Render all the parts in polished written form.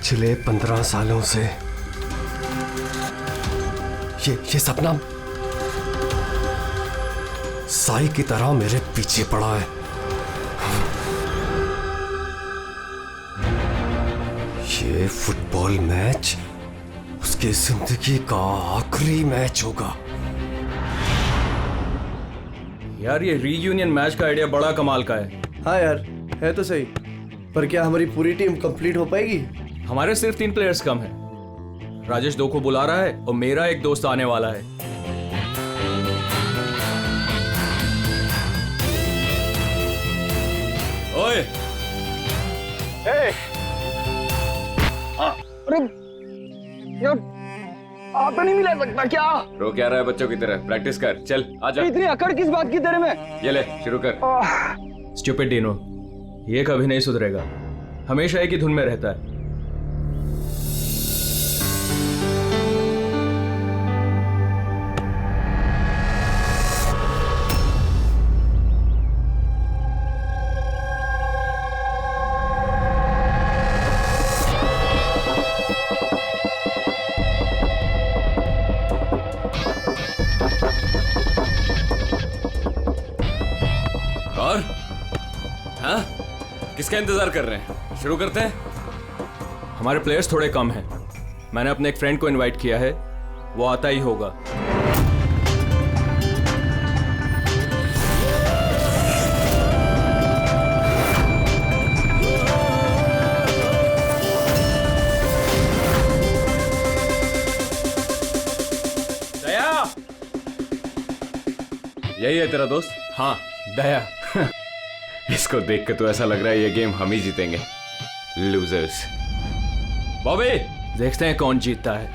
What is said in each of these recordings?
पिछले 15 सालों से ये सपना साई की तरह मेरे पीछे पड़ा है। ये फुटबॉल मैच उसकी जिंदगी का आखिरी मैच होगा। यार ये रीयूनियन मैच का आइडिया बड़ा कमाल का है। हाँ यार, है तो सही, पर क्या हमारी पूरी टीम कंप्लीट हो पाएगी? हमारे सिर्फ 3 प्लेयर्स कम हैं। राजेश 2 को बुला रहा है और मेरा एक दोस्त आने वाला है। ओए! अरे यार, आप नहीं मिला सकता क्या? रो क्या रहा है बच्चों की तरह? प्रैक्टिस कर, चल आजा। इतनी अकड़ किस बात की तेरे में? ये ले शुरू कर। स्टूपिड डीनो, ये कभी नहीं सुधरेगा, हमेशा एक ही धुन में रहता है। और हाँ, किसका इंतजार कर रहे हैं? शुरू करते हैं। हमारे प्लेयर्स थोड़े कम हैं। मैंने अपने एक फ्रेंड को इनवाइट किया है, वो आता ही होगा। दया! यही है तेरा दोस्त? हाँ, दया। इसको देख के तो ऐसा लग रहा है ये गेम हम ही जीतेंगे। लूजर्स। बॉबी, देखते हैं कौन जीतता है।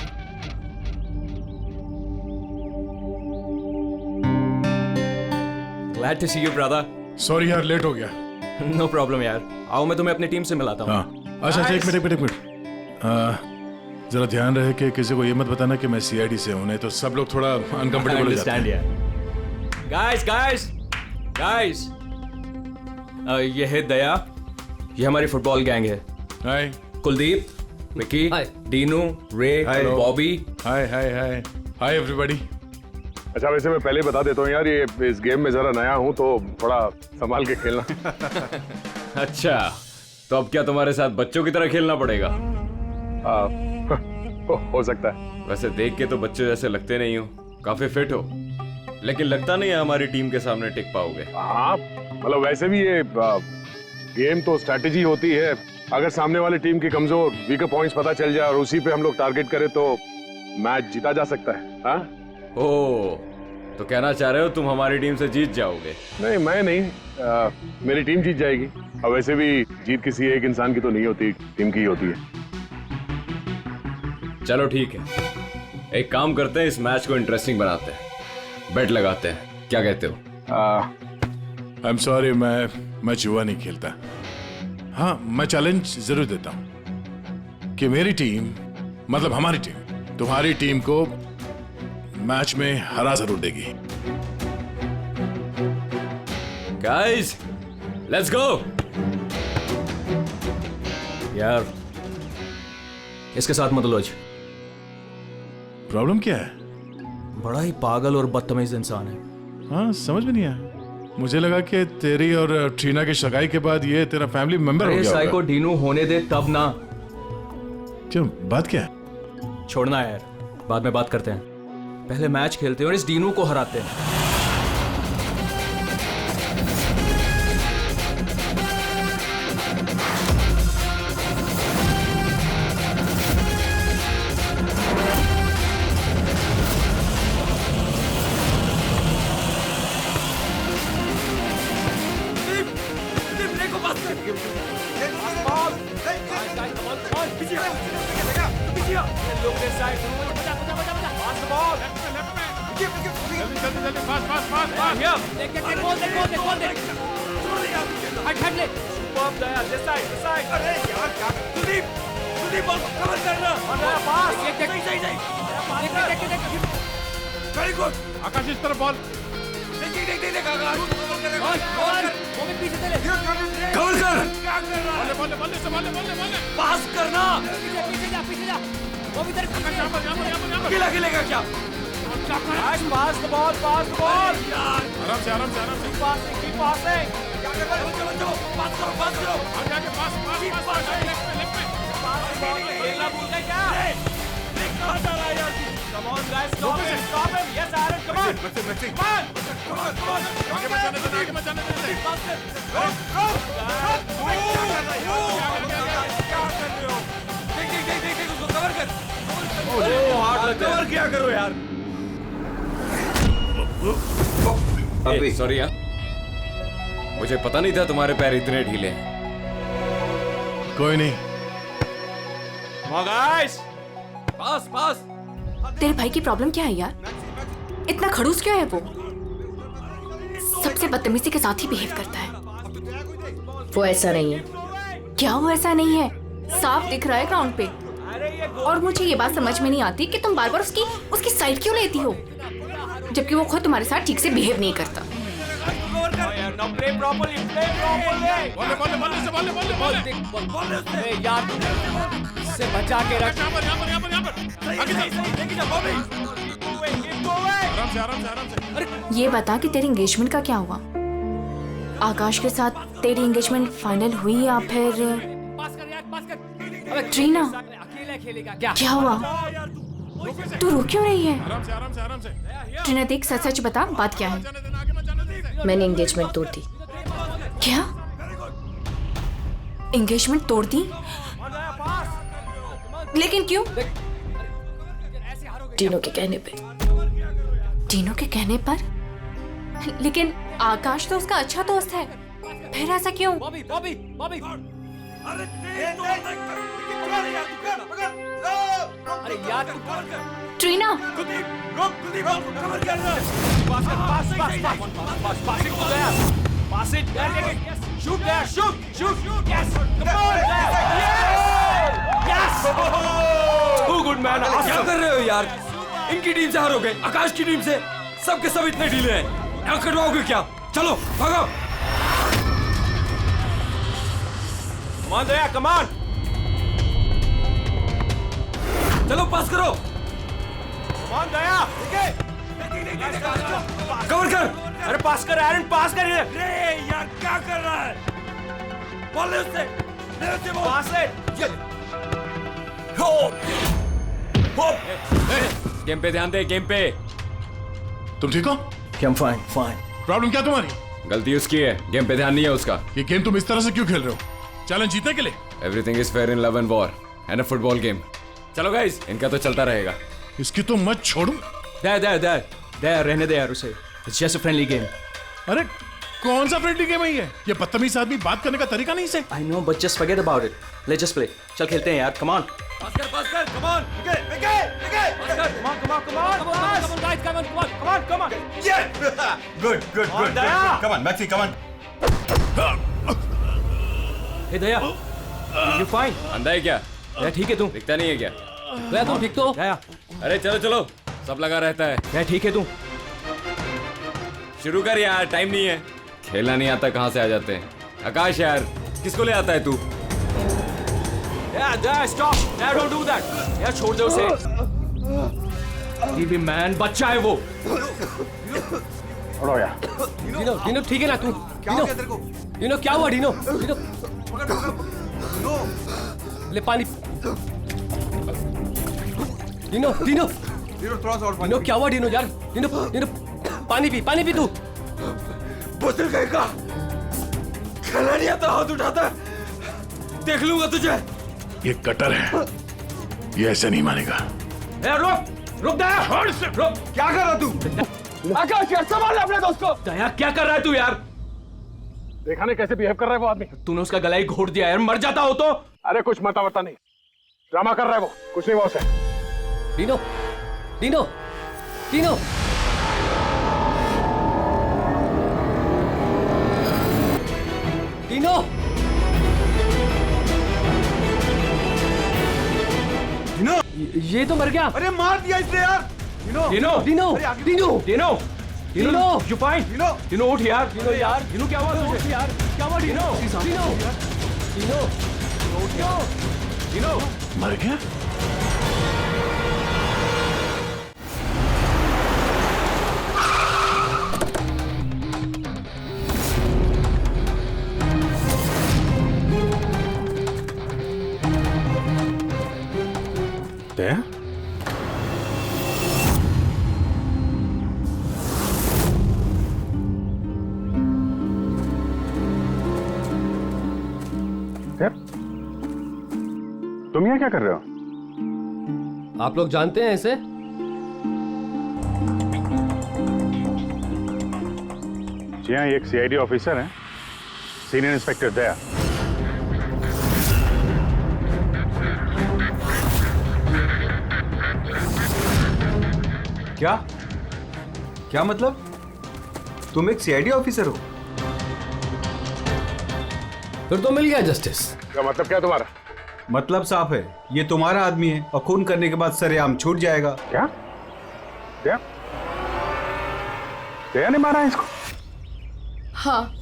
Glad to see you, brother. Sorry यार, लेट हो गया। No problem यार। आओ मैं तुम्हें अपनी टीम से मिलाता हूँ। हाँ, अच्छा एक मिनट। जरा ध्यान रहे कि किसी को ये मत बताना कि मैं सीआईडी से हूं, नहीं तो सब लोग थोड़ा अनकंफर्टेबल हो जाते हैं। Guys, ये है दया, ये हमारी फुटबॉल गैंग है। हाय कुलदीप, विकी, डीनू, रे, बॉबी। Hi everybody. अच्छा, वैसे मैं पहले बता देता हूँ यार, ये इस गेम में जरा नया हूँ तो थोड़ा संभाल के खेलना। अच्छा तो अब क्या तुम्हारे साथ बच्चों की तरह खेलना पड़ेगा? हो सकता है। वैसे देख के तो बच्चे जैसे लगते नहीं हो, काफी फिट हो, लेकिन लगता नहीं है हमारी टीम के सामने टिक पाओगे। हाँ, मतलब वैसे भी ये गेम तो स्ट्रैटेजी होती है। अगर सामने वाली टीम की कमजोर वीकर पॉइंट्स पता चल जाए और उसी पे हम लोग टारगेट करें तो मैच जीता जा सकता है। हाँ? ओ, तो कहना चाह रहे हो तुम हमारी टीम से जीत जाओगे? नहीं, मैं नहीं, मेरी टीम जीत जाएगी। और वैसे भी जीत किसी एक इंसान की तो नहीं होती, टीम की ही होती है। चलो ठीक है, एक काम करते हैं, इस मैच को इंटरेस्टिंग बनाते हैं, बेट लगाते हैं, क्या कहते हो? आई एम सॉरी, मैं जुआ नहीं खेलता। हाँ, मैं चैलेंज जरूर देता हूं कि मेरी टीम, मतलब हमारी टीम, तुम्हारी टीम को मैच में हरा जरूर देगी। Guys, let's go. यार, इसके साथ मत उलझ। प्रॉब्लम क्या है? बड़ा ही पागल और बदतमीज इंसान है। हाँ, समझ में नहीं आया। मुझे लगा कि तेरी और ट्रीना की सगाई के बाद ये तेरा फैमिली मेंबर हो गया साई होगा। को डीनू होने दे तब ना। क्यों, बात क्या है? छोड़ना यार, बाद में बात करते हैं, पहले मैच खेलते हैं और इस डीनू को हराते हैं। आकाश, इस तरफ बॉल। कवर कर। बॉल। पास करना। अकेला खेलेगा क्या? Pass the ball, pass the ball. आराम से आराम से आराम से कीप पासिंग। क्या कर रहे हो? चलो पास करो, पास करो। आगे आगे पास पास पास लेफ्ट में खेलना भूल गए क्या? कहाँ जा रहा है यार? Come on guys, stop him, stop him. Yes, Aaron, come on. Come on. Come on, come on. आगे मत जाने देना, आगे मत जाने देना। Rock. देख, उसको कवर कर। कवर क्या करो यार? सॉरी यार, मुझे पता नहीं था तुम्हारे पैर इतने ढीले हैं। कोई नहीं। Come on guys. पास। तेरे भाई की प्रॉब्लम क्या है यार? इतना खड़ूस क्यों है वो? सबसे बदतमीजी के साथ ही बिहेव करता है। वो ऐसा नहीं है। क्या वो ऐसा नहीं है? साफ दिख रहा है ग्राउंड पे। और मुझे ये बात समझ में नहीं आती कि तुम बार बार उसकी साइड क्यों लेती हो, जबकि वो खुद तुम्हारे साथ ठीक से बिहेव नहीं करता। से बचा के रख। आराम से। ये बता कि तेरी एंगेजमेंट का क्या हुआ? आकाश के साथ तेरी एंगेजमेंट फाइनल हुई या फिर ट्रीना? क्या हुआ? तू रो क्यों रही है? आराम से। ट्रीना देख, सच सच बता, बात क्या है? मैंने एंगेजमेंट तोड़ दी। क्या? एंगेजमेंट तोड़ दी? लेकिन क्यों? टीनो के कहने पे। टीनो के कहने पर? लेकिन आकाश तो उसका अच्छा दोस्त है, फिर ऐसा क्यों? अरे यार Trina, Pass it. Shoot there. Shoot. Yes. Come on. Yes. Too good man. क्या कर रहे हो यार? इनकी टीम से हारोगे, आकाश की टीम से। सबके सब इतने ढीले हैं। यहाँ कटवाओगे क्या? चलो भागो। Come on Daya, come on. चलो पास करो। Come on Daya. कवर कर। अरे पास कर एरन, पास कर इधर। रे यार क्या कर रहा है? बॉल ले उससे बॉल। पास है। हो गेम पे ध्यान दे, गेम पे। तुम ठीक हो? I'm fine. प्रॉब्लम क्या तुम्हारी? गलती उसकी है, गेम पे ध्यान नहीं है उसका। ये गेम तुम इस तरह से क्यों खेल रहे हो? चैलेंज जीतने के लिए? Everything is fair in love and war and a football game. चलो गाइस, इनका तो चलता रहेगा। इसकी तो मत छोड़ू। दया रहने दे यार उसे। It's just a friendly game. अरे कौन सा फ्रेंडली गेम है ये? बदतमीज आदमी बात करने का तरीका नहीं से। I know, but just forget about it. Let's just play. चल खेलते हैं यार. Come on. पास कर. Come on. Okay. Come on. Come on, guys. Come on. Yeah. Good. Daya. Come on, Maxi, come on. Hey Daya. You fine? अंधा है क्या? दया ठीक है तू? दिखता नहीं है क्या? दया तुम ठीक तो? दया. अरे चलो, सब लगा रहता है। दया ठीक है तू? शुरू कर यार, टाइम नहीं है। खेलना नहीं आता कहाँ से आ जाते हैं। आकाश यार, किसको ले आता है तू? दया stop. Daya don't do that. यार छोड़ दे उसे। भी मैन बच्चा है वो। डीनो ठीक है ना तू? डीनो क्या हुआ? डीनो ले पानी। डीनो थोड़ा सा और पानी। क्या हुआ? डीनो यार, डीनो पानी पी तू। बुजुर्ग का खेलना नहीं आता, हाथ उठाता है। देख लूंगा तुझे। ये कटर है, ये ऐसे नहीं मानेगा। रुक दया। रुक। क्या कर रहा तू? आकाश यार संभाल अपने दोस्त को। दया क्या कर रहा है तू यार? देखा नहीं कैसे बिहेव कर रहा है वो आदमी? तूने उसका गला ही घोट दिया यार, मर जाता हो तो। अरे कुछ मता नहीं, ड्रामा कर रहा है वो। कुछ नहीं वो उसे। डीनो ये तो मर गया। अरे मार दिया इसने यार। Dino you fine? डीनो उठ यार। डीनो क्या हुआ तुझे? यार क्या हुआ? डीनो मर गया? दया? दया? तुम यहाँ क्या कर रहे हो? आप लोग जानते हैं इसे? जी हाँ, ये एक सीआईडी ऑफिसर है, सीनियर इंस्पेक्टर दया। क्या क्या मतलब? तुम एक सीआईडी ऑफिसर हो? फिर तो मिल गया जस्टिस। क्या मतलब क्या तुम्हारा? मतलब साफ है, ये तुम्हारा आदमी है और खून करने के बाद सरेआम छूट जाएगा। क्या? दया? दया ने मारा है इसको? हाँ,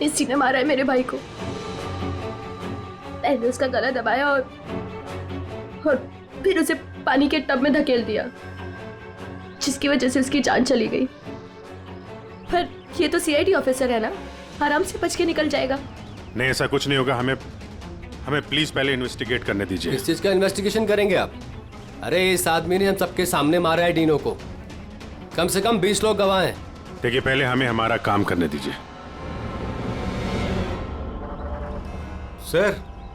इसी ने मारा है मेरे भाई को। मैंने उसका गला दबाया और फिर उसे पानी के टब में धकेल दिया, जिसकी वजह से उसकी जान चली गई। पर ये तो सीआईडी ऑफिसर है ना, आराम से बच के निकल जाएगा। नहीं, ऐसा कुछ नहीं होगा। हमें प्लीज पहले इन्वेस्टिगेट करने दीजिए। इस चीज का इन्वेस्टिगेशन करेंगे आप? अरे इस आदमी ने हम सबके सामने मारा है डीनो को। कम से कम 20 लोग गवाह हैं। देखिए, पहले हमें हमारा काम करने दीजिए। सर,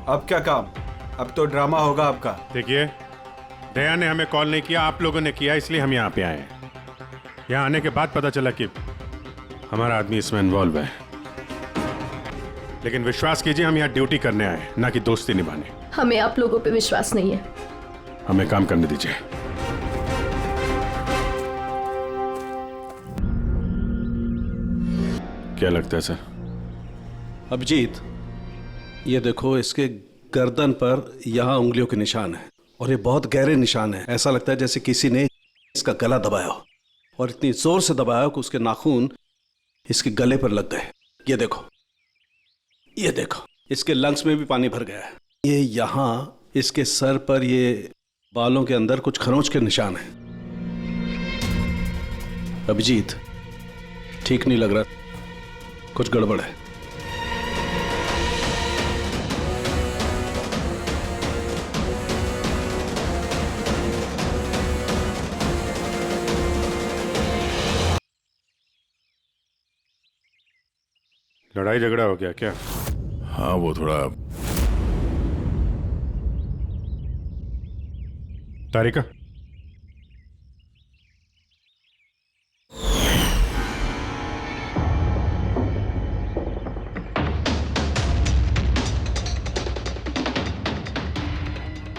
अब क्या काम? अब तो ड्रामा होगा आपका। देखिए, दया ने हमें कॉल नहीं किया, आप लोगों ने किया, इसलिए हम यहाँ पे आए हैं। यहाँ आने के बाद पता चला कि हमारा आदमी इसमें इन्वॉल्व है। लेकिन विश्वास कीजिए, हम यहाँ ड्यूटी करने आए हैं, ना कि दोस्ती निभाने। हमें आप लोगों पे विश्वास नहीं है। हमें काम करने दीजिए। क्या लगता है सर? अभिजीत, ये देखो, इसके गर्दन पर यहाँ उंगलियों के निशान है और ये बहुत गहरे निशान है। ऐसा लगता है जैसे किसी ने इसका गला दबाया हो, और इतनी जोर से दबाया हो कि उसके नाखून इसके गले पर लग गए। ये देखो, ये देखो, इसके लंग्स में भी पानी भर गया है। ये यहाँ इसके सर पर, ये बालों के अंदर कुछ खरोंच के निशान हैं। अभिजीत, ठीक नहीं लग रहा, कुछ गड़बड़ है। लड़ाई झगड़ा हो गया क्या? हाँ, वो थोड़ा। तारिका, आई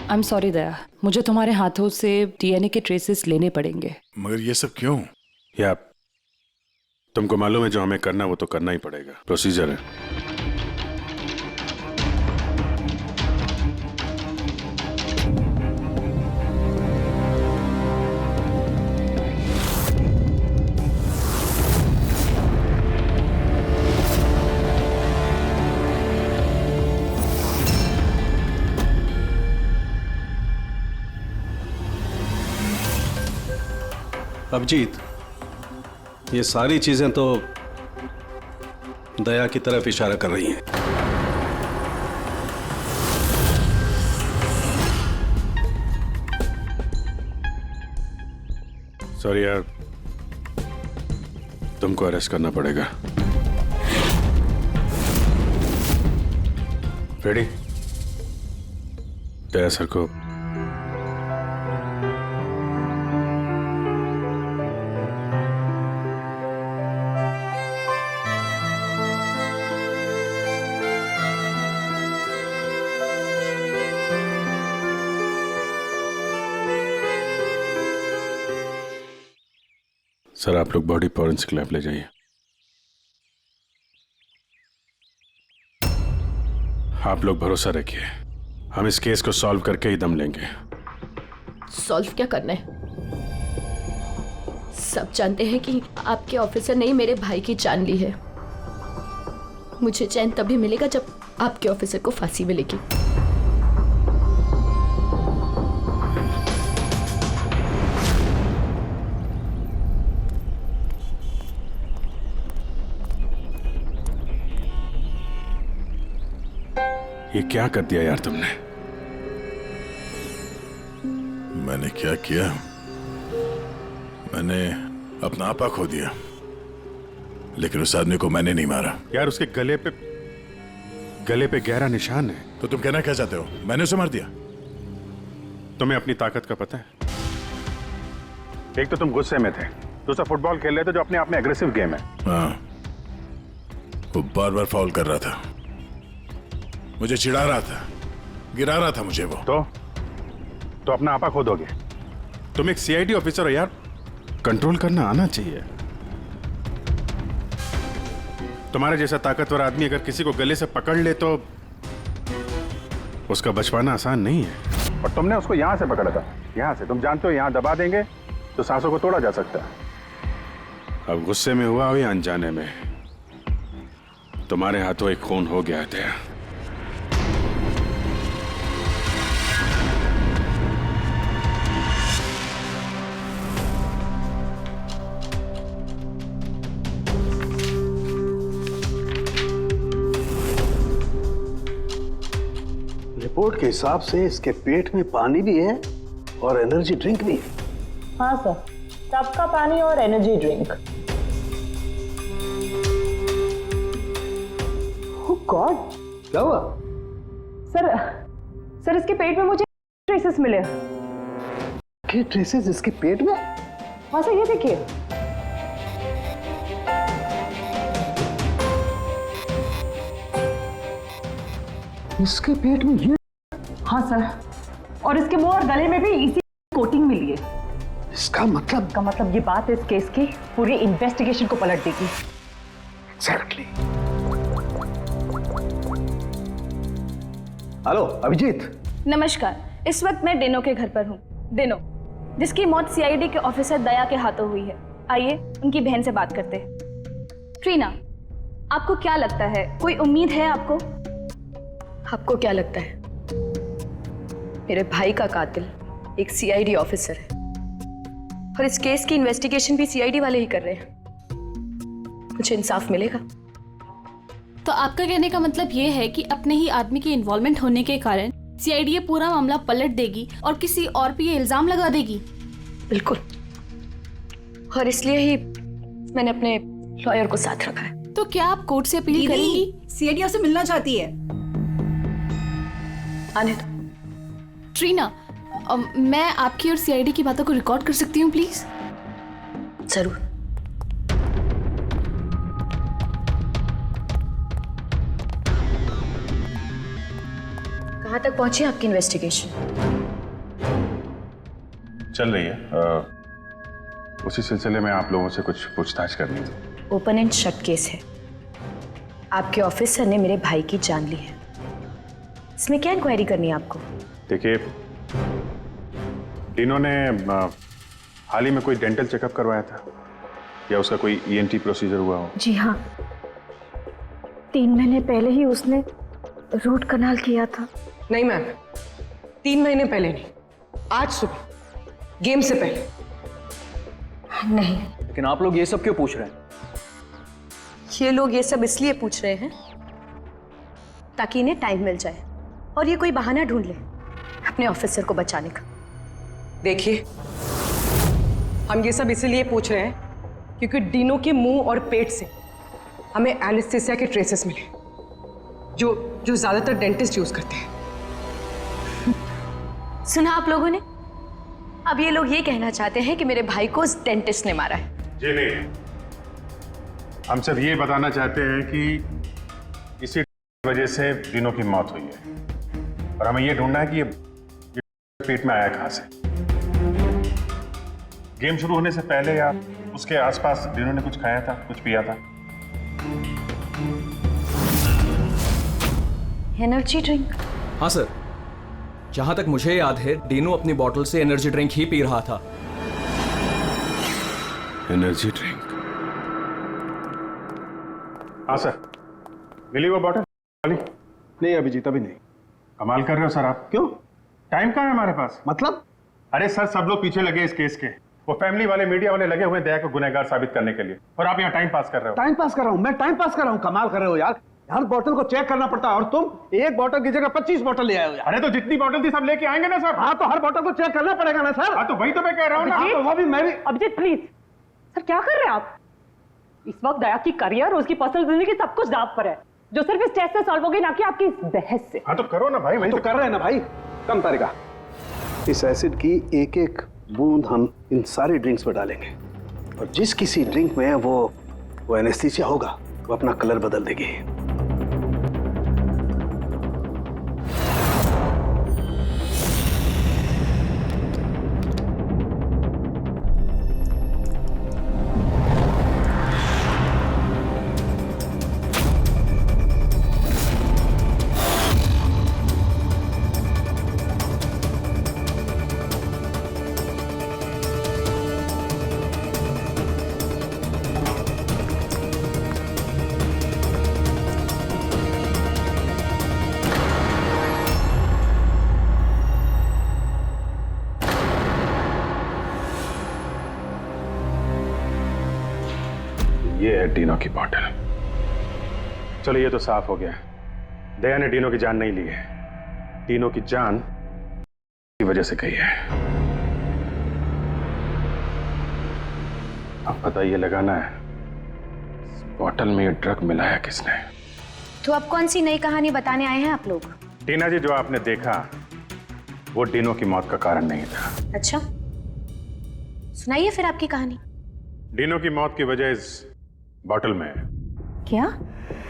एम सॉरी दया, मुझे तुम्हारे हाथों से डीएनए के ट्रेसेस लेने पड़ेंगे। मगर ये सब क्यों? या तुमको मालूम है जो हमें करना वो तो करना ही पड़ेगा, प्रोसीजर है। अभिजीत, ये सारी चीजें तो दया की तरफ इशारा कर रही हैं। सॉरी यार, तुमको अरेस्ट करना पड़ेगा। रेडी? दया सर को सर, आप लोग बॉडी फॉरेंसिक लैब ले जाइए। आप लोग भरोसा रखिए, हम इस केस को सॉल्व करके ही दम लेंगे। सॉल्व क्या करना है? सब जानते हैं कि आपके ऑफिसर ने ही मेरे भाई की जान ली है। मुझे चैन तभी मिलेगा जब आपके ऑफिसर को फांसी मिलेगी। ये क्या कर दिया यार तुमने? मैंने क्या किया? मैंने अपना आपा खो दिया, लेकिन उस आदमी को मैंने नहीं मारा। यार उसके गले पे गहरा निशान है। तो तुम कहना क्या चाहते हो? मैंने उसे मार दिया? तुम्हें अपनी ताकत का पता है? एक तो तुम गुस्से में थे, दूसरा फुटबॉल खेल रहे थे जो अपने आप में एग्रेसिव गेम है। हाँ, वो बार बार फाउल कर रहा था, मुझे चिढ़ा रहा था, गिरा रहा था मुझे वो। तो अपना आपा खो दोगे? तुम एक सीआईडी ऑफिसर हो यार, कंट्रोल करना आना चाहिए। तुम्हारे जैसा ताकतवर आदमी अगर किसी को गले से पकड़ ले तो उसका बच पाना आसान नहीं है। और तुमने उसको यहां से पकड़ा था, यहां से। तुम जानते हो यहां दबा देंगे तो सांसों को तोड़ा जा सकता है। अब गुस्से में हुआ हो या अनजाने में, तुम्हारे हाथों एक खून हो गया था। रिपोर्ट के हिसाब से इसके पेट में पानी भी है और एनर्जी ड्रिंक भी है। हाँ सर, टब का पानी और एनर्जी ड्रिंक। ओह गॉड, क्या हुआ? सर इसके पेट में मुझे ट्रेसेस मिले। क्या ट्रेसेस इसके पेट में? हाँ सर, ये देखिए। इसके पेट में ये? हाँ सर, और इसके मुंह और गले में भी इसी कोटिंग मिली है। इसका मतलब ये बात इस केस की पूरी इन्वेस्टिगेशन को पलट देगी। एग्जैक्टली। हेलो अभिजीत। नमस्कार, इस वक्त मैं डेनो के घर पर हूँ। डेनो, जिसकी मौत सीआईडी के ऑफिसर दया के हाथों हुई है। आइए उनकी बहन से बात करते हैं। ट्रीना, आपको क्या लगता है, कोई उम्मीद है आपको? आपको क्या लगता है? मेरे भाई का कातिल एक सीआईडी ऑफिसर है और इस केस की इन्वेस्टिगेशन भी सीआईडी वाले ही कर रहे हैं। मुझे इंसाफ मिलेगा। तो आपका कहने का मतलब ये है कि अपने ही आदमी के इन्वॉल्वमेंट होने के कारण सीआईडी ये पूरा मामला पलट देगी और किसी और पे ये इल्जाम लगा देगी? बिल्कुल, और इसलिए ही मैंने अपने लॉयर को साथ रखा है। तो क्या आप कोर्ट से अपील करेंगी? सीआईडी आपसे मिलना चाहती है। आने दो। ट्रीना, मैं आपकी और सीआईडी की बातों को रिकॉर्ड कर सकती हूँ प्लीज? जरूर। कहाँ तक पहुंची आपकी इन्वेस्टिगेशन? चल रही है। उसी सिलसिले में आप लोगों से कुछ पूछताछ करनी थी। ओपन एंड शट केस है। आपके ऑफिसर ने मेरे भाई की जान ली है। इसमें क्या इंक्वायरी करनी है आपको? देखिए, डिनो ने हाल ही में कोई डेंटल चेकअप करवाया था या उसका कोई ईएनटी प्रोसीजर हुआ हो? जी हाँ, 3 महीने पहले ही उसने रूट कनाल किया था। नहीं मैम, 3 महीने पहले नहीं, आज सुबह, गेम से पहले। नहीं। लेकिन आप लोग ये सब क्यों पूछ रहे हैं? ये लोग ये सब इसलिए पूछ रहे हैं ताकि इन्हें टाइम मिल जाए और ये कोई बहाना ढूंढ ले अपने ऑफिसर को बचाने का। देखिए, हम ये सब इसीलिए पूछ रहे हैं क्योंकि डिनो के मुंह और पेट से हमें एनेस्थीसिया के ट्रेसेस मिले जो ज्यादातर डेंटिस्ट यूज करते हैं। सुना आप लोगों ने? अब ये लोग ये कहना चाहते हैं कि मेरे भाई को उस डेंटिस्ट ने मारा है। जी नहीं, हम सिर्फ ये बताना चाहते हैं कि इसी वजह से डिनो की मौत हुई है और हमें ये ढूंढना है कि ये पेट में आया कहां से। गेम शुरू होने से पहले या उसके आसपास डिनो ने कुछ खाया था, कुछ पिया था? Energy drink? हाँ सर, जहां तक मुझे याद है डिनो अपनी बोतल से एनर्जी ड्रिंक ही पी रहा था। Energy drink? हाँ सर, मिली वो बॉटल वाली? नहीं अभिजीत, अभी नहीं। कमाल कर रहे हो सर आप। क्यों? टाइम कहाँ है हमारे पास? मतलब? अरे सर, सब लोग पीछे लगे इस केस के। वो फैमिली वाले, मीडिया वाले लगे हुए दया को गुनहगार साबित करने के लिए, और आप यहाँ टाइम पास कर रहे हो। टाइम पास कर रहा हूँ मैं? टाइम पास कर रहा हूँ? कमाल कर रहे हो यार। हर बोतल को चेक करना पड़ता है और तुम एक बोतल की जगह 25 बोतल ले आए हो। अरे तो जितनी बोतल थी सब लेके आएंगे ना सर। हाँ तो हर बोतल को चेक करना पड़ेगा ना सर। हाँ तो वही तो मैं कह रहा हूँ ना। तो वो भी मैं भी। अभिजीत प्लीज, सर क्या कर रहे हैं आप? इस वक्त दया की करियर, उसकी पर्सनल जिंदगी सब कुछ दांव पर है, जो सिर्फ इस टेस्ट से सॉल्व होगी, ना कि आपकी इस बहस से। हाँ तो करो ना भाई, वही तो कर रहे हैं ना भाई। कम तारिका, इस एसिड की एक एक बूंद हम इन सारे ड्रिंक्स में डालेंगे और जिस किसी ड्रिंक में वो एनेस्थीसिया होगा वो अपना कलर बदल देगी। ये है डीनो की बॉटल। चलो ये तो साफ हो गया, दया ने डीनो की जान नहीं ली है, डीनो की जान की वजह से गई है। अब पता ये लगाना है इस बॉटल में ये ड्रग मिलाया किसने। तो अब कौन सी नई कहानी बताने आए हैं आप लोग? टीना जी, जो आपने देखा वो डीनो की मौत का कारण नहीं था। अच्छा, सुनाइए फिर आपकी कहानी। डीनो की मौत की वजह इस बॉटल में है। क्या?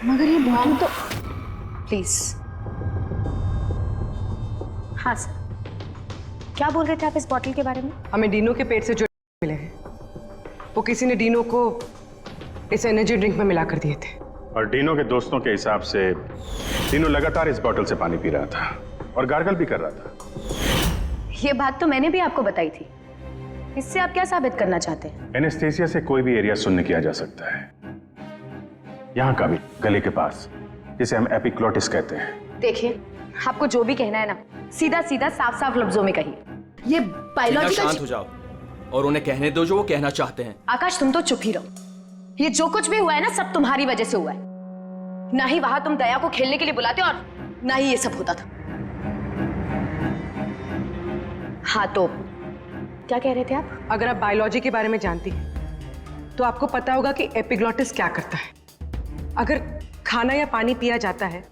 मगर ये बॉटल तो प्लीज। हाँ सर, क्या बोल रहे थे आप इस बॉटल के बारे में? हमें डीनो के पेट से जो मिले हैं वो किसी ने डीनो को इस एनर्जी ड्रिंक में मिला कर दिए थे। और डीनो के दोस्तों के हिसाब से डीनो लगातार इस बॉटल से पानी पी रहा था और गार्गल भी कर रहा था। ये बात तो मैंने भी आपको बताई थी। इससे आप क्या साबित करना चाहते हैं? एनेस्थीसिया से कोई भी एरिया सुन्न किया जा सकता है, यहाँ का भी, गले के पास, जिसे हम एपिग्लोटिस कहते हैं। देखिए, आपको जो भी कहना है ना, सीधा सीधा साफ साफ लफ्जों में कहिए। ये बायोलॉजिकल। शांत हो जाओ और उन्हें कहने दो जो वो कहना चाहते हैं। आकाश, तुम तो चुप ही रहो। ये जो कुछ भी हुआ है ना, सब तुम्हारी वजह से हुआ है। ना ही वहां तुम दया को खेलने के लिए बुलाते और ना ही ये सब होता था। हाँ तो क्या कह रहे थे आप? अगर आप बायोलॉजी के बारे में जानती हैं तो आपको पता होगा कि एपिग्लोटिस क्या करता है। अगर खाना या पानी पिया जाता है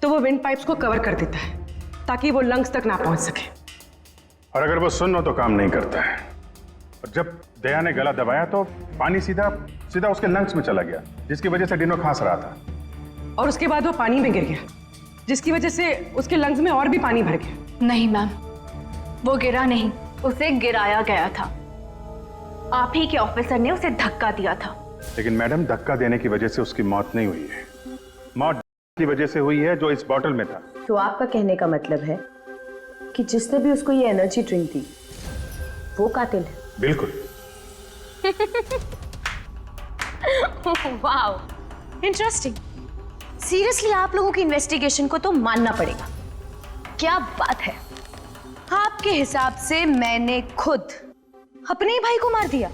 तो वो विंड पाइप्स को कवर कर देता है ताकि वो लंग्स तक ना पहुंच सके। और अगर वो सुन्न हो तो काम नहीं करता है। और जब दया ने गला दबाया तो पानी सीधा सीधा उसके लंग्स में चला गया, जिसकी वजह से डीनो खांस रहा था। और उसके बाद वो पानी में गिर गया, जिसकी वजह से उसके लंग्स में और भी पानी भर गया। नहीं मैम, वो गिरा नहीं, उसे गिराया गया था। आप ही के ऑफिसर ने उसे धक्का दिया था। लेकिन मैडम, धक्का देने की वजह से उसकी मौत नहीं हुई है, मौत की वजह से हुई है जो इस बॉटल में था। तो आपका कहने का मतलब है कि जिसने भी उसको ये एनर्जी ड्रिंक दी वो कातिल है? बिल्कुल। Wow, interesting. सीरियसली आप लोगों की इन्वेस्टिगेशन को तो मानना पड़ेगा। क्या बात है, आपके हिसाब से मैंने खुद अपने ही भाई को मार दिया।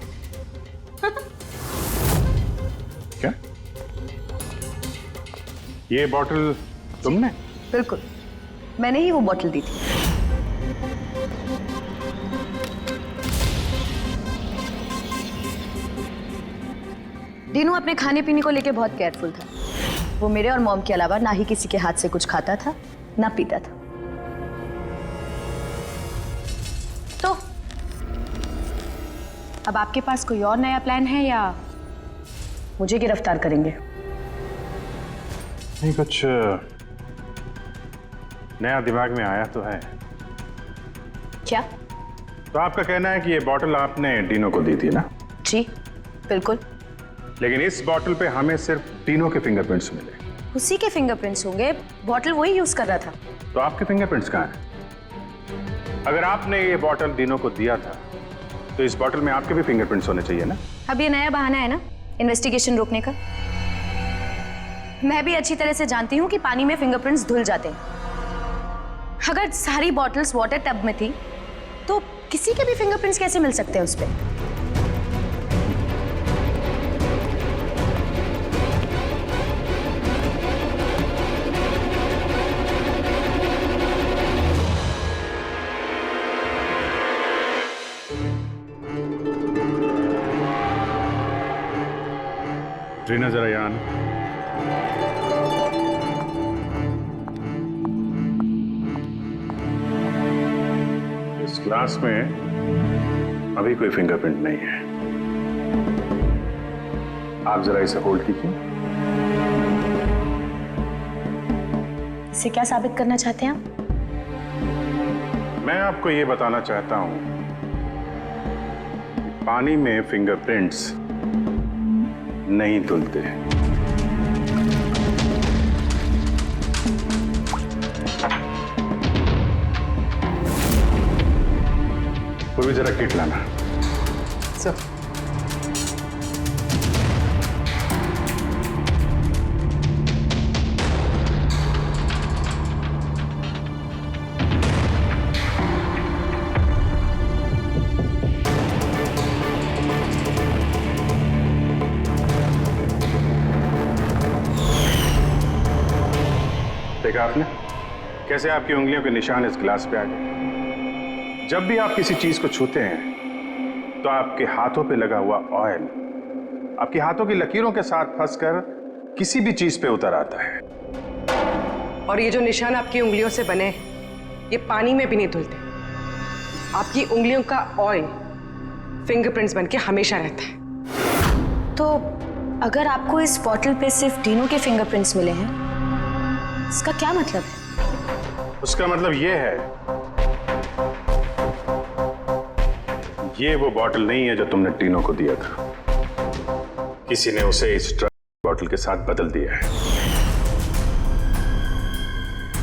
क्या? ये बॉटल तुमने? बिल्कुल, मैंने ही वो बॉटल दी थी। डीनू अपने खाने पीने को लेके बहुत केयरफुल था। वो मेरे और मॉम के अलावा ना ही किसी के हाथ से कुछ खाता था ना पीता था। तो अब आपके पास कोई और नया प्लान है या मुझे गिरफ्तार करेंगे? नहीं, कुछ नया दिमाग में आया तो है। क्या? तो आपका कहना है कि ये बॉटल आपने डीनो को दी थी ना? जी बिल्कुल। लेकिन इस बॉटल पे हमें सिर्फ डीनो के फिंगरप्रिंट्स मिले। उसी के फिंगरप्रिंट्स होंगे, बॉटल वही यूज कर रहा था। तो आपके फिंगरप्रिंट्स कहाँ हैं? अगर आपने ये बॉटल डीनो को दिया था तो इस बॉटल में आपके भी फिंगरप्रिंट्स होने चाहिए ना? अब ये नया बहाना है ना इन्वेस्टिगेशन रोकने का। मैं भी अच्छी तरह से जानती हूँ कि पानी में फिंगरप्रिंट्स धुल जाते हैं। अगर सारी बॉटल्स वाटर टब में थी तो किसी के भी फिंगरप्रिंट्स कैसे मिल सकते हैं उस पे? ट्रीना जरा यहाँ आना। इस ग्लास में अभी कोई फिंगरप्रिंट नहीं है। आप जरा इसे होल्ड कीजिए। इसे क्या साबित करना चाहते हैं आप? मैं आपको ये बताना चाहता हूं कि पानी में फिंगरप्रिंट्स नहीं धुलते हैं। कोई भी जरा किट लाना। सर देखा आपने कैसे आपकी उंगलियों के निशान इस ग्लास पे आ गए। जब भी आप किसी चीज को छूते हैं तो आपके हाथों पे लगा हुआ ऑयल आपके हाथों की लकीरों के साथ फंसकर किसी भी चीज पे उतर आता है। और ये जो निशान आपकी उंगलियों से बने ये पानी में भी नहीं धुलते। आपकी उंगलियों का ऑयल फिंगरप्रिंट्स बनके हमेशा रहता है। तो अगर आपको इस बॉटल पे सिर्फ डीनो के फिंगरप्रिंट्स मिले हैं, इसका क्या मतलब है? उसका मतलब ये है, ये वो बॉटल नहीं है जो तुमने टीनो को दिया था। किसी ने उसे इस ड्रग बॉटल के साथ बदल दिया है।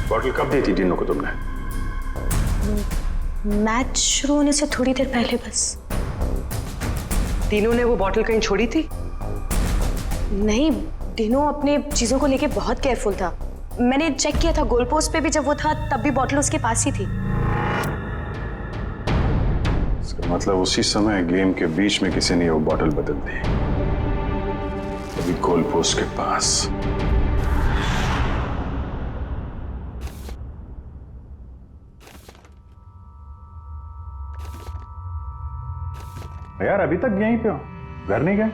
बॉटल कब दी थी टीनो को तुमने? मैच शुरू होने से थोड़ी देर पहले बस। टीनो ने वो बॉटल कहीं छोड़ी थी? नहीं, डीनो अपने चीजों को लेके बहुत केयरफुल था। मैंने चेक किया था, गोल पोस्ट पे भी जब वो था तब भी बॉटल उसके पास ही थी। इसका मतलब उसी समय गेम के बीच में किसी ने वो बॉटल बदल दी, अभी गोल पोस्ट के पास। यार अभी तक यहीं पे हो, घर नहीं गए?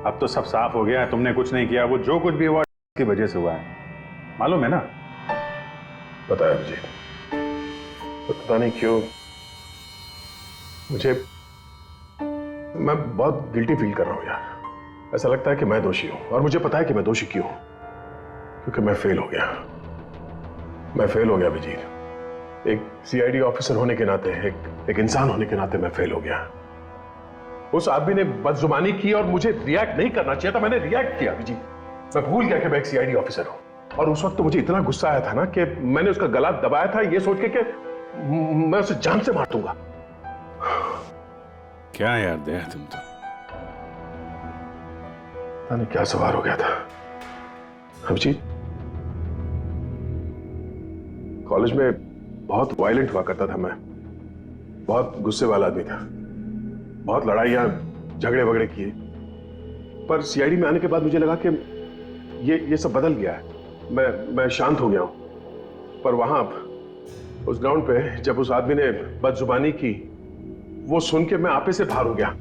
अब तो सब साफ हो गया है, तुमने कुछ नहीं किया। वो जो कुछ भी हुआ की वजह से हुआ है, मालूम है ना? पता है मुझे, तो पता नहीं क्यों मैं बहुत गिल्टी फील कर रहा हूं यार। ऐसा लगता है कि मैं दोषी हूं, और मुझे पता है कि मैं दोषी क्यों, क्योंकि मैं फेल हो गया। मैं फेल हो गया अभिजीत। एक सीआईडी ऑफिसर होने के नाते, एक इंसान होने के नाते मैं फेल हो गया। उस आदमी ने बदजुबानी की और मुझे रिएक्ट नहीं करना चाहिए था, मैंने रिएक्ट किया अभिजीत। मैं भूल गया कि मैं एक सीआईडी ऑफिसर हूं, और उस वक्त तो मुझे इतना गुस्सा आया था ना कि मैंने उसका गला दबाया था ये सोच के कि मैं उसे जान से मार दूंगा। क्या यार दया, तुम तो पता नहीं क्या सवार हो गया था अभिजीत। कॉलेज में बहुत वायलेंट हुआ करता था मैं, बहुत गुस्से वाला आदमी था, बहुत लड़ाइयां झगड़े वगड़े किए। पर सीआईडी में आने के बाद मुझे लगा कि ये सब बदल गया है। मैं शांत हो गया हूं। पर वहां उस ग्राउंड पे जब उस आदमी ने बदजुबानी की, वो सुन के मैं आपे से बाहर हो गया।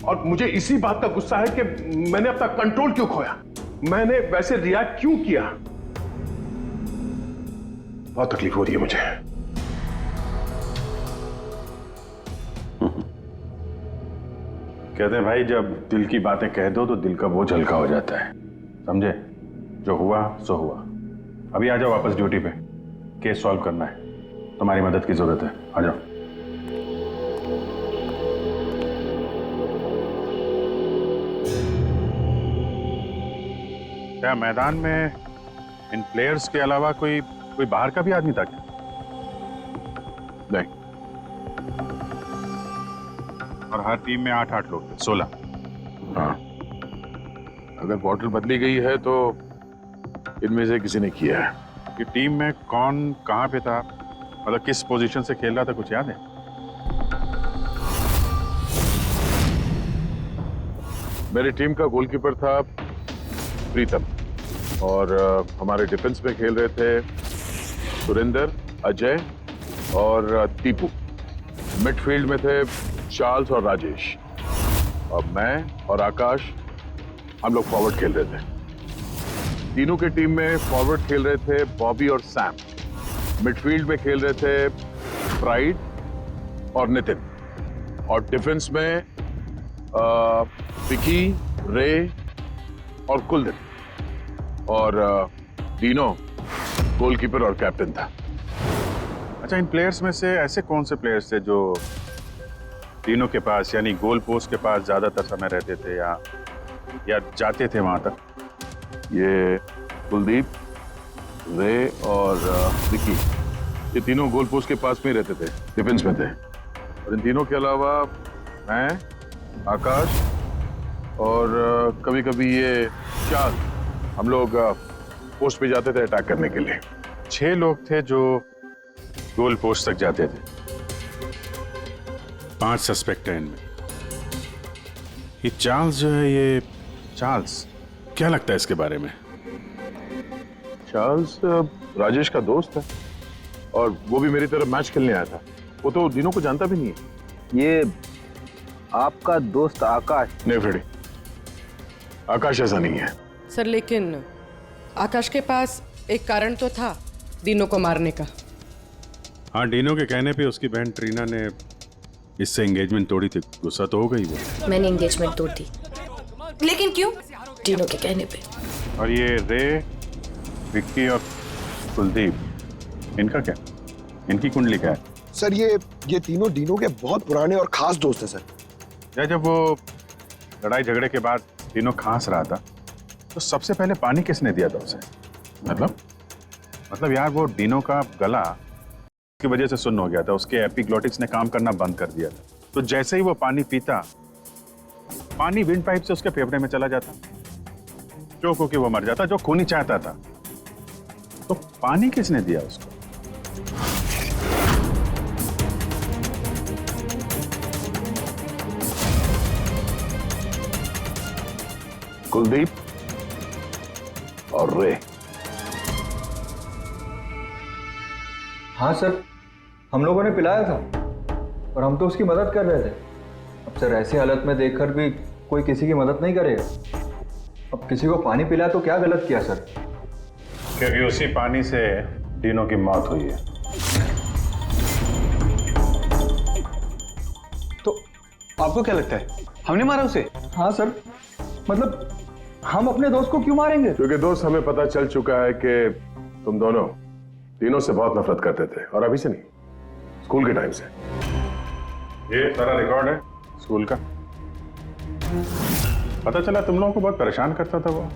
और मुझे इसी बात का गुस्सा है कि मैंने अपना कंट्रोल क्यों खोया, मैंने वैसे रिएक्ट क्यों किया। बहुत तकलीफ हो रही है मुझे। कहते हैं भाई, जब दिल की बातें कह दो तो दिल का बोझ हल्का हो जाता है, समझे? जो हुआ सो हुआ। अभी आ जाओ वापस ड्यूटी पे, केस सॉल्व करना है, तुम्हारी मदद की जरूरत है। आ जाओ। क्या मैदान में इन प्लेयर्स के अलावा कोई बाहर का भी आदमी था क्या? नहीं। और हर टीम में 8-8 लोग थे, 16। हाँ, अगर बॉटल बदली गई है तो इनमें से किसी ने किया है। कि टीम में कौन कहां पे था, मतलब किस पोजीशन से खेल रहा था, कुछ याद है? मेरी टीम का गोलकीपर था प्रीतम, और हमारे डिफेंस में खेल रहे थे सुरेंद्र, अजय और दीपू। मिडफील्ड में थे चार्ल्स और राजेश। और मैं और आकाश हम लोग फॉरवर्ड खेल रहे थे। तीनों की टीम में फॉरवर्ड खेल रहे थे बॉबी और सैम, मिडफील्ड में खेल रहे थे प्राइड और नितिन, और डिफेंस में विकी, रे और कुलदीप, और डीनो गोलकीपर और कैप्टन था। अच्छा, इन प्लेयर्स में से ऐसे कौन से प्लेयर्स थे जो तीनों के पास यानी गोल पोस्ट के पास ज्यादातर समय रहते थे या जाते थे वहां तक? ये कुलदीप, रे और विकी, ये तीनों गोल पोस्ट के पास में ही रहते थे, डिफेंस में थे। और इन तीनों के अलावा मैं, आकाश और कभी कभी ये चार, हम लोग पोस्ट पे जाते थे अटैक करने के लिए। 6 लोग थे जो गोल पोस्ट तक जाते थे। 5 सस्पेक्ट हैं इनमें। ये चार्ल्स जो है, ये चार्ल्स क्या लगता है इसके बारे में? चार्ल्स राजेश का दोस्त है और वो भी मेरी तरफ मैच खेलने आया था। वो तो दिनों को जानता भी नहीं है। ये आपका दोस्त आकाश? नहीं फ्रेडी, आकाश ऐसा नहीं है। सर लेकिन आकाश के पास एक कारण तो था दिनों को मारने का। हाँ, डीनो के कहने पे उसकी बहन ट्रीना ने इससे एंगेजमेंट तोड़ी थी। गुस्सा तो हो गई वो। मैंने एंगेजमेंट तोड़ दी। लेकिन क्यों? डीनो के कहने पे। और ये रे, विक्की और कुलदीप, इनका क्या? इनकी कुंडली क्या है? सर ये तीनों डीनो के बहुत पुराने और खास दोस्त हैं सर। जब वो लड़ाई झगड़े के बाद डीनो खांस रहा था तो सबसे पहले पानी किसने दिया था उसे? मतलब यार, वो डीनो का गला की वजह से सुन्न हो गया था, उसके एपिग्लोटिक्स ने काम करना बंद कर दिया था। तो जैसे ही वो पानी पीता, पानी विंड पाइप से उसके फेफड़े में चला जाता, चोक होके वो मर जाता, जो खून ही चाहता था। तो पानी किसने दिया उसको? कुलदीप और रे। हाँ सर, हम लोगों ने पिलाया था और हम तो उसकी मदद कर रहे थे। अब सर ऐसी हालत में देखकर भी कोई किसी की मदद नहीं करेगा। अब किसी को पानी पिलाया तो क्या गलत किया सर? क्योंकि उसी पानी से डीनो की मौत हुई है। तो आपको क्या लगता है हमने मारा उसे? हाँ सर, मतलब हम अपने दोस्त को क्यों मारेंगे? क्योंकि दोस्त, हमें पता चल चुका है कि तुम दोनों तीनों से बहुत नफरत करते थे, और अभी से नहीं, स्कूल के टाइम से। ये सारा रिकॉर्ड है स्कूल का। पता चला तुम लोगों को बहुत परेशान करता था, वो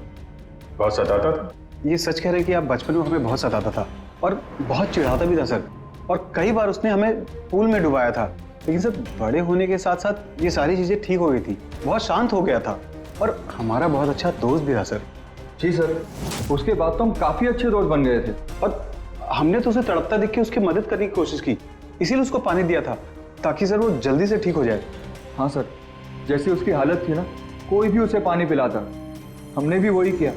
बहुत सताता था। ये सच कह रहे हैं कि आप बचपन में हमें बहुत सताता था और बहुत चिढ़ाता भी था सर, और कई बार उसने हमें पूल में डुबाया था। लेकिन सर बड़े होने के साथ साथ ये सारी चीजें ठीक हो गई थी, बहुत शांत हो गया था और हमारा बहुत अच्छा दोस्त भी था सर। जी सर, उसके बाद तो हम काफी अच्छे दोस्त बन गए थे और हमने तो उसे तड़पता देख के उसकी मदद करने की कोशिश की, इसीलिए उसको पानी दिया था ताकि सर वो जल्दी से ठीक हो जाए। हाँ सर, जैसी उसकी हालत थी ना, कोई भी उसे पानी पिलाता, हमने भी वही किया।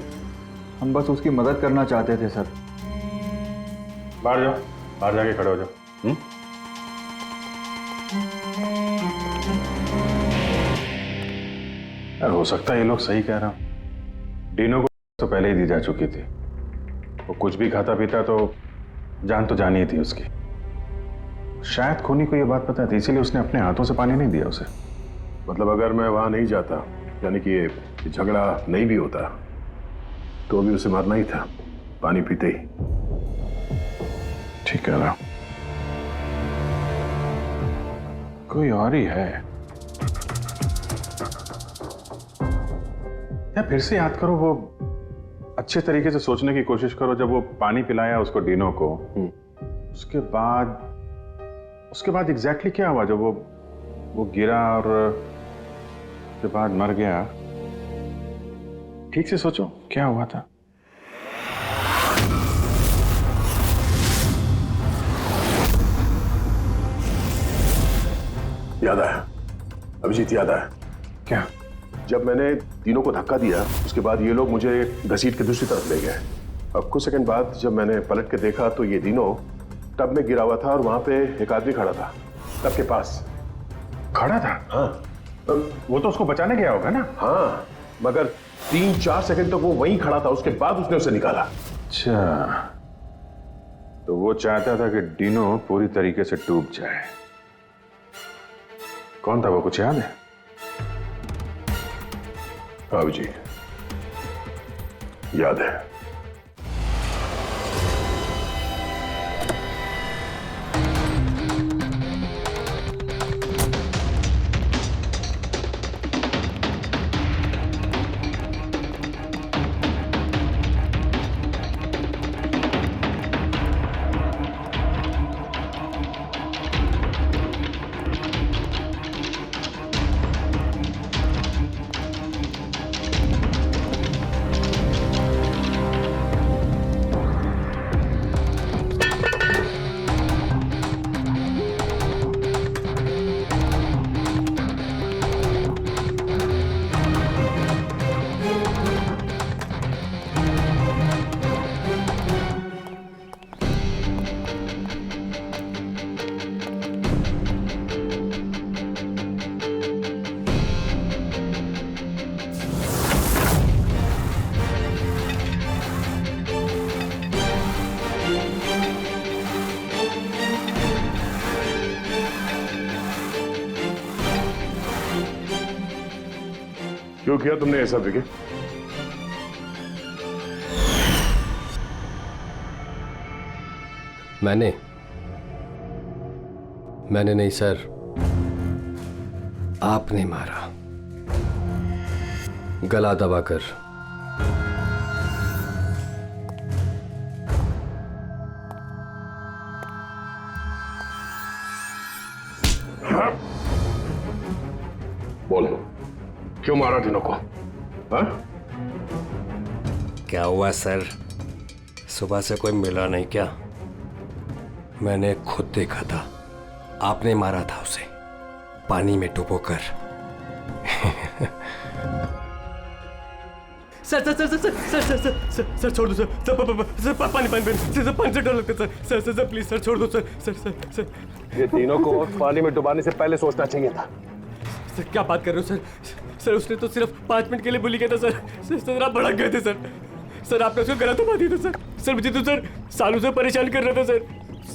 हम बस उसकी मदद करना चाहते थे सर। बाहर जाओ, बाहर जाके खड़े हो जाओ। यार, हो सकता है ये लोग सही कह रहा हूं। डीनो को तो पहले ही दी जा चुकी थी। वो कुछ भी खाता पीता तो जान तो जानी ही थी उसकी। शायद खूनी को ये बात पता थी, इसीलिए उसने अपने हाथों से पानी नहीं दिया उसे। मतलब अगर मैं वहां नहीं जाता, यानी कि ये झगड़ा नहीं भी होता, तो भी उसे मारना ही था, पानी पीते ही। ठीक है ना? कोई और ही है। या फिर से याद करो, वो अच्छे तरीके से सोचने की कोशिश करो। जब वो पानी पिलाया उसको, डीनो को, उसके बाद एग्जैक्टली क्या हुआ? जब वो गिरा और उसके बाद मर गया, ठीक से सोचो क्या हुआ था? याद आया अभिजीत, याद आया। क्या? जब मैंने तीनों को धक्का दिया, उसके बाद ये लोग मुझे घसीट के दूसरी तरफ ले गए। अब कुछ सेकंड बाद जब मैंने पलट के देखा तो ये तीनों टब में गिरा हुआ था और वहां पे एक आदमी खड़ा था, टब के पास खड़ा था। हाँ, वो तो उसको बचाने गया होगा ना। हाँ, मगर 3-4 सेकंड तक वो वहीं खड़ा था, उसके बाद उसने उसे निकाला। अच्छा, तो वो चाहता था कि डिनो पूरी तरीके से डूब जाए। कौन था वो, कुछ याद है? हाँ जी, याद है। क्यों किया तुमने ऐसा विकी? मैंने नहीं सर, आपने मारा, गला दबाकर। बोलो, क्यों मारा डिनो को? हाँ? क्या हुआ सर, सुबह से कोई मिला नहीं क्या? मैंने खुद देखा था, आपने मारा था उसे पानी में डुबोकर। Sir sir sir sir sir sir sir sir sir छोड़ दो सर, सर पानी पानी सर, पानी से डर लगता है sir, sir sir please sir छोड़ दो सर, सर सर सर। ये तीनों को पानी में डुबाने से पहले सोचना चाहिए था। सर क्या बात कर रहे हो सर? सर उसने तो सिर्फ 5 मिनट के लिए बोली किया था सर, सर आप भड़क गए थे सर, सर आपने उसको गला दबा दिया था सर, सर मुझे तो सर सालों से परेशान कर रहा था sir,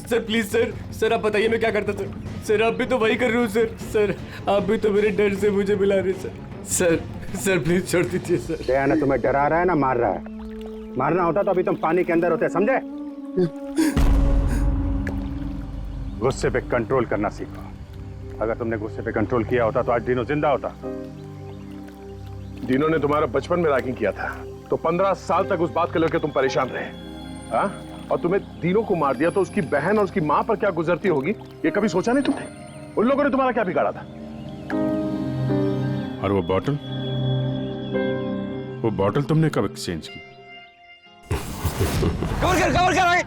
sir please sir, sir आप बताइए मैं क्या करता सर, सर आप भी तो वही कर रहे हो सर, सर आप भी तो मेरे डर से मुझे मिला रहे सर, सर सर प्लीज छोड़ दीजिए सर। दया ने तुम्हें डरा रहा है ना मार रहा है? मारना होता तो अभी तुम पानी के अंदर होते, समझे? गुस्से पे कंट्रोल करना सीखो। अगर तुमने गुस्से पे कंट्रोल किया होता तो आज डिनो जिंदा होता। डिनो ने तुम्हारा बचपन में रैगिंग किया था, तो 15 साल तक उस बात को लेकर तुम परेशान रहे, हाँ? और तुम्हें डिनो को मार दिया तो उसकी बहन और उसकी मां पर क्या गुजरती होगी, ये कभी सोचा नहीं तुमने? उन लोगों ने तुम्हारा क्या बिगाड़ा था? और वो बॉटल तुमने कब एक्सचेंज की? कवर कर आगे।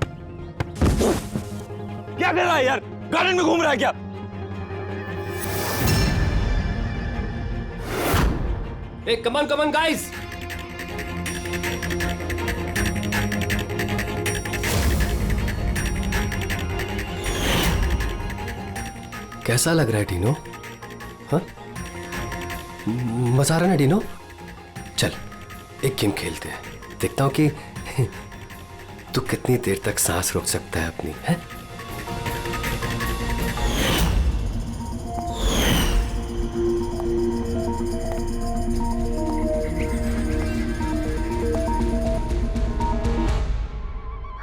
क्या कर रहा है यार, गार्डन में घूम रहा है क्या? Hey, come on, guys! कैसा लग रहा है डिनो? हाँ? मजा आ रहा है ना डिनो? चल एक गेम खेलते हैं, देखता हूं कि तू कितनी देर तक सांस रोक सकता है अपनी, है?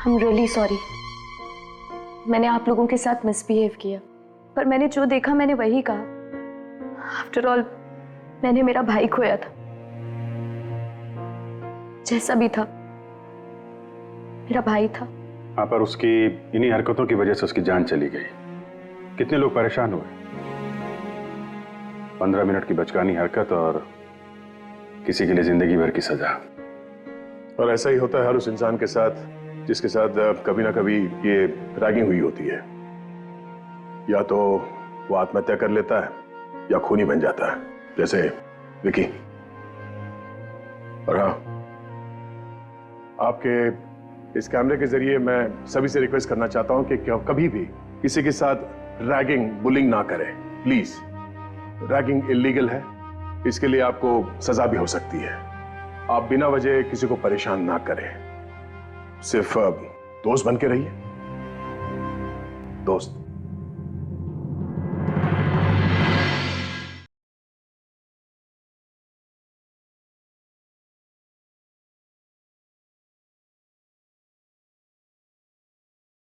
I'm really sorry. मैंने आप लोगों के साथ मिसबिहेव किया, पर मैंने जो देखा मैंने वही कहा। आफ्टर ऑल मैंने मेरा भाई खोया था, जैसा भी था मेरा भाई था। हाँ, पर उसकी इन्हीं हरकतों की वजह से उसकी जान चली गई। कितने लोग परेशान हुए। 15 मिनट की बचकानी हरकत और किसी के लिए जिंदगी भर की सजा। और ऐसा ही होता है हर उस इंसान के साथ जिसके साथ कभी ना कभी ये रैगिंग हुई होती है। या तो वो आत्महत्या कर लेता है या खूनी बन जाता है, जैसे विकी। और हाँ, आपके इस कैमरे के जरिए मैं सभी से रिक्वेस्ट करना चाहता हूं कि कभी भी किसी के साथ रैगिंग, बुलिंग ना करें, प्लीज। रैगिंग इलीगल है, इसके लिए आपको सजा भी हो सकती है। आप बिना वजह किसी को परेशान ना करें, सिर्फ दोस्त बन के रहिए। दोस्त।